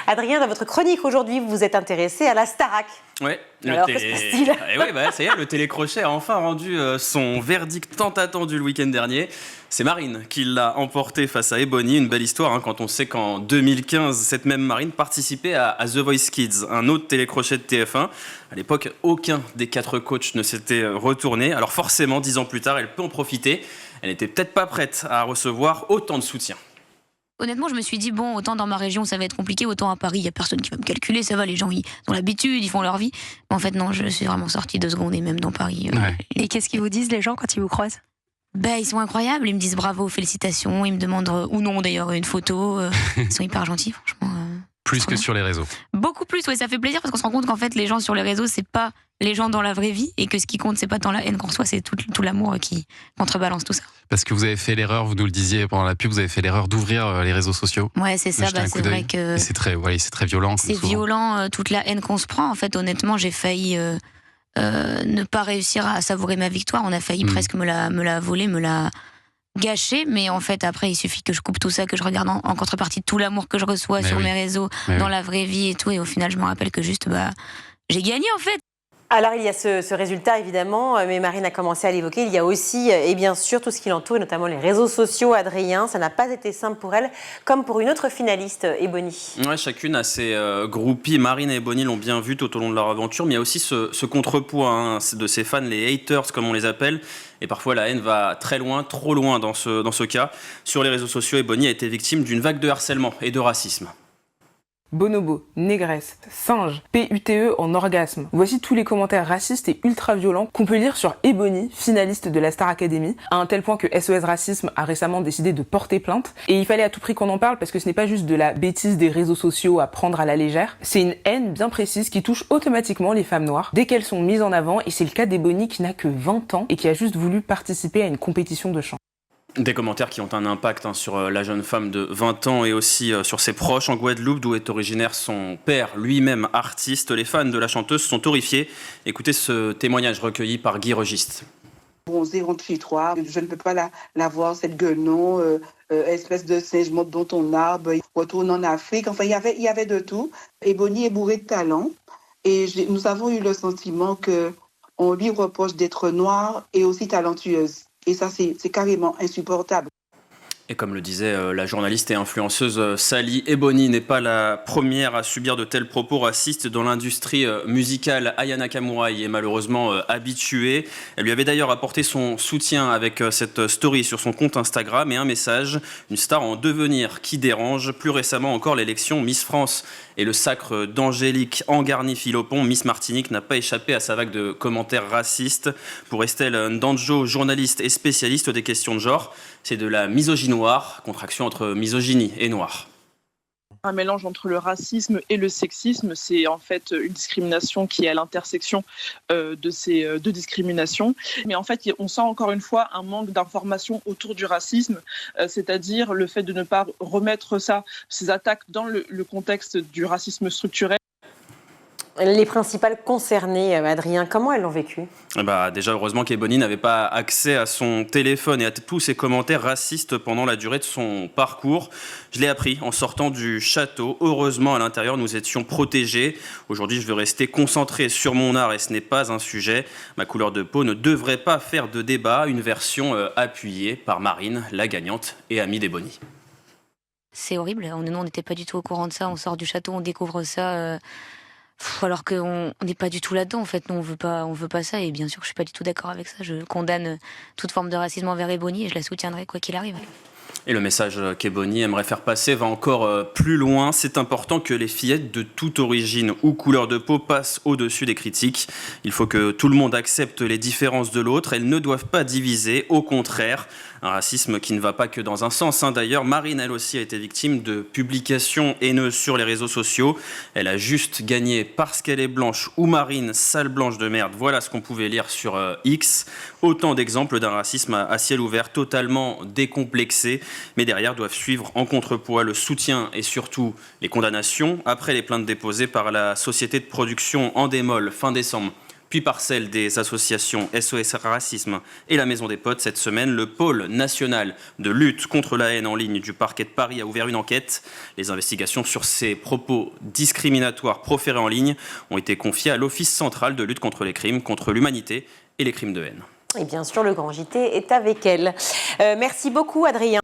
Adrien, dans votre chronique aujourd'hui, vous vous êtes intéressé à la Starac. Ouais, alors, que se passe-t-il ? Ça y est, le télécrochet a enfin rendu son verdict tant attendu le week-end dernier. C'est Marine qui l'a emporté face à Ebony. Une belle histoire quand on sait qu'en 2015, cette même Marine participait à The Voice Kids, un autre télécrochet de TF1. À l'époque, aucun des 4 coachs ne s'était retourné. Alors forcément, 10 ans plus tard, elle peut en profiter. Elle n'était peut-être pas prête à recevoir autant de soutien. Honnêtement, je me suis dit, bon, autant dans ma région ça va être compliqué, autant à Paris, il n'y a personne qui va me calculer, ça va, les gens ils ont l'habitude, ils font leur vie. Mais en fait, non, je suis vraiment sortie 2 secondes et même dans Paris. Ouais. Et qu'est-ce qu'ils vous disent les gens quand ils vous croisent ? Ils sont incroyables, ils me disent bravo, félicitations, ils me demandent, ou non d'ailleurs, une photo. Ils sont hyper gentils, franchement. Plus que sur les réseaux. Beaucoup plus, ouais, ça fait plaisir parce qu'on se rend compte qu'en fait, les gens sur les réseaux, c'est pas les gens dans la vraie vie et que ce qui compte, c'est pas tant la haine qu'on reçoit, c'est tout l'amour qui contrebalance tout ça. Parce que vous avez fait l'erreur, vous nous le disiez pendant la pub, vous avez fait l'erreur d'ouvrir les réseaux sociaux. Ouais, c'est ça, c'est vrai que. Et c'est très violent. C'est violent, toute la haine qu'on se prend. En fait, honnêtement, j'ai failli ne pas réussir à savourer ma victoire. On a failli presque me la voler, me la gâcher, mais en fait après il suffit que je coupe tout ça, que je regarde en contrepartie tout l'amour que je reçois sur mes réseaux, dans la vraie vie et tout, et au final je me rappelle que juste j'ai gagné en fait. Alors il y a ce résultat évidemment, mais Marine a commencé à l'évoquer, il y a aussi et bien sûr tout ce qui l'entoure, notamment les réseaux sociaux. Adrien, ça n'a pas été simple pour elle, comme pour une autre finaliste, Ebony. Ouais, chacune a ses groupies. Marine et Ebony l'ont bien vu tout au long de leur aventure, mais il y a aussi ce contrepoids de ses fans, les haters comme on les appelle. Et parfois la haine va très loin, trop loin dans ce cas. Sur les réseaux sociaux, Ebony a été victime d'une vague de harcèlement et de racisme. Bonobo, négresse, singe, PUTE en orgasme. Voici tous les commentaires racistes et ultra violents qu'on peut lire sur Ebony, finaliste de la Star Academy, à un tel point que SOS Racisme a récemment décidé de porter plainte. Et il fallait à tout prix qu'on en parle parce que ce n'est pas juste de la bêtise des réseaux sociaux à prendre à la légère, c'est une haine bien précise qui touche automatiquement les femmes noires dès qu'elles sont mises en avant, et c'est le cas d'Ebony qui n'a que 20 ans et qui a juste voulu participer à une compétition de chant. Des commentaires qui ont un impact sur la jeune femme de 20 ans et aussi sur ses proches en Guadeloupe, d'où est originaire son père, lui-même artiste. Les fans de la chanteuse sont horrifiés. Écoutez ce témoignage recueilli par Guy Registe. Bronzée, rentre chez toi, je ne peux pas la voir, cette guenon, espèce de singe, monte dans ton arbre, retourne en Afrique. Enfin, il y avait de tout. Ebony est bourrée de talent et nous avons eu le sentiment qu'on lui reproche d'être noire et aussi talentueuse. Et ça, c'est carrément insupportable. Et comme le disait la journaliste et influenceuse Sally, Ebony n'est pas la première à subir de tels propos racistes dans l'industrie musicale. Aya Nakamura y est malheureusement habituée. Elle lui avait d'ailleurs apporté son soutien avec cette story sur son compte Instagram et un message, une star en devenir qui dérange. Plus récemment encore, l'élection Miss France et le sacre d'Angélique Angarny-Philopon, Miss Martinique, n'a pas échappé à sa vague de commentaires racistes. Pour Estelle Ndanjo, journaliste et spécialiste des questions de genre, c'est de la misogynie noire, contraction entre misogynie et noir. Un mélange entre le racisme et le sexisme, c'est en fait une discrimination qui est à l'intersection de ces deux discriminations. Mais en fait, on sent encore une fois un manque d'information autour du racisme, c'est-à-dire le fait de ne pas remettre ces attaques dans le contexte du racisme structurel. Les principales concernées, Adrien, comment elles l'ont vécu ? Déjà, heureusement qu'Ebony n'avait pas accès à son téléphone et à tous ses commentaires racistes pendant la durée de son parcours. Je l'ai appris en sortant du château. Heureusement, à l'intérieur, nous étions protégés. Aujourd'hui, je veux rester concentré sur mon art et ce n'est pas un sujet. Ma couleur de peau ne devrait pas faire de débat. Une version appuyée par Marine, la gagnante et amie d'Ebony. C'est horrible. Nous, on n'était pas du tout au courant de ça. On sort du château, on découvre ça... alors qu'on n'est pas du tout là-dedans, en fait. Nous, on veut pas ça, et bien sûr, je suis pas du tout d'accord avec ça. Je condamne toute forme de racisme envers Ebony et je la soutiendrai quoi qu'il arrive. Et le message qu'Ebony aimerait faire passer va encore plus loin. C'est important que les fillettes de toute origine ou couleur de peau passent au-dessus des critiques. Il faut que tout le monde accepte les différences de l'autre. Elles ne doivent pas diviser, au contraire. Un racisme qui ne va pas que dans un sens. D'ailleurs, Marine, elle aussi, a été victime de publications haineuses sur les réseaux sociaux. Elle a juste gagné parce qu'elle est blanche ou Marine, sale blanche de merde. Voilà ce qu'on pouvait lire sur X. Autant d'exemples d'un racisme à ciel ouvert, totalement décomplexé. Mais derrière doivent suivre en contrepoids le soutien et surtout les condamnations. Après les plaintes déposées par la société de production Endemol fin décembre, puis par celle des associations SOS Racisme et la Maison des Potes. Cette semaine, le pôle national de lutte contre la haine en ligne du parquet de Paris a ouvert une enquête. Les investigations sur ces propos discriminatoires proférés en ligne ont été confiées à l'Office central de lutte contre les crimes contre l'humanité et les crimes de haine. Et bien sûr, le Grand JT est avec elle. Merci beaucoup, Adrien.